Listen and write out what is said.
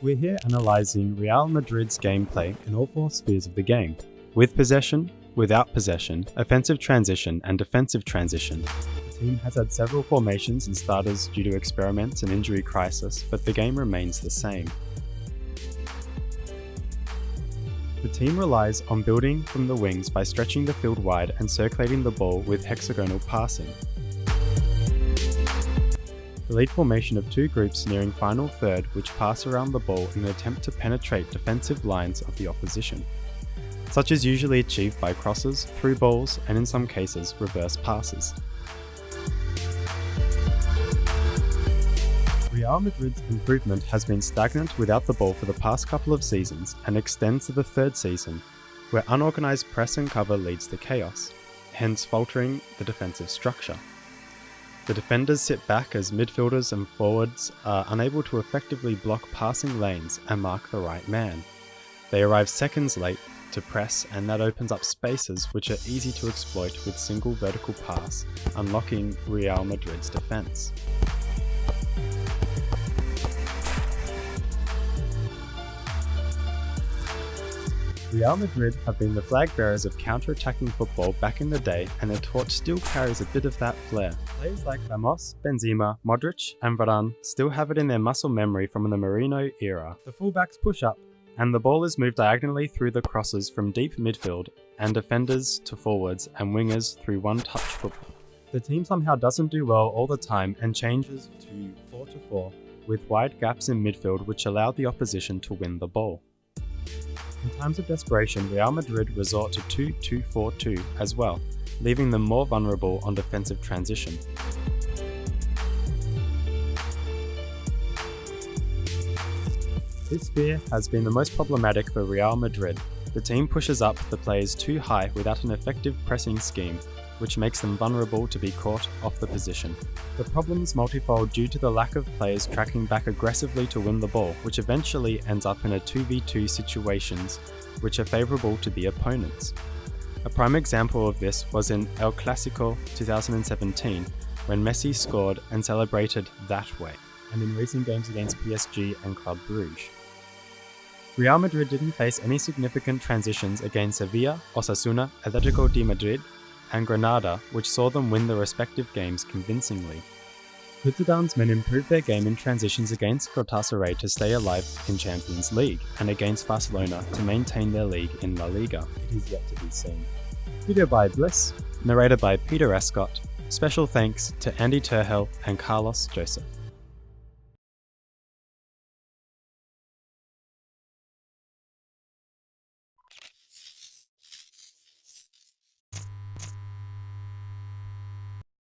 We're here analysing Real Madrid's gameplay in all four spheres of the game, with possession, without possession, offensive transition and defensive transition. The team has had several formations and starters due to experiments and injury crisis, but the game remains the same. The team relies on building from the wings by stretching the field wide and circulating the ball with hexagonal passing. The lead formation of two groups nearing final third which pass around the ball in an attempt to penetrate defensive lines of the opposition. Such is usually achieved by crosses, through balls, and in some cases reverse passes. Real Madrid's improvement has been stagnant without the ball for the past couple of seasons and extends to the third season, where unorganised press and cover leads to chaos, hence faltering the defensive structure. The defenders sit back as midfielders and forwards are unable to effectively block passing lanes and mark the right man. They arrive seconds late to press, and that opens up spaces which are easy to exploit with single vertical pass, unlocking Real Madrid's defence. Real Madrid have been the flag bearers of counter-attacking football back in the day, and their torch still carries a bit of that flair. Players like Ramos, Benzema, Modric and Varane still have it in their muscle memory from the Mourinho era. The fullbacks push up, and the ball is moved diagonally through the crosses from deep midfield, and defenders to forwards and wingers through one-touch football. The team somehow doesn't do well all the time and changes to 4-4, with wide gaps in midfield which allow the opposition to win the ball. In times of desperation, Real Madrid resort to 2-2-4-2 as well, leaving them more vulnerable on defensive transition. This sphere has been the most problematic for Real Madrid. The team pushes up the players too high without an effective pressing scheme, which makes them vulnerable to be caught off the position. The problem is multifold due to the lack of players tracking back aggressively to win the ball, which eventually ends up in a 2v2 situations which are favourable to the opponents. A prime example of this was in El Clasico 2017, when Messi scored and celebrated that way, and in recent games against PSG and Club Brugge. Real Madrid didn't face any significant transitions against Sevilla, Osasuna, Atletico de Madrid, and Granada, which saw them win the respective games convincingly. Could Zidane's men improve their game in transitions against Galatasaray to stay alive in Champions League, and against Barcelona to maintain their league in LaLiga? It is yet to be seen. Video by Bliss, narrated by Escott. Special thanks to Andy Terhell and Carlos Joseph.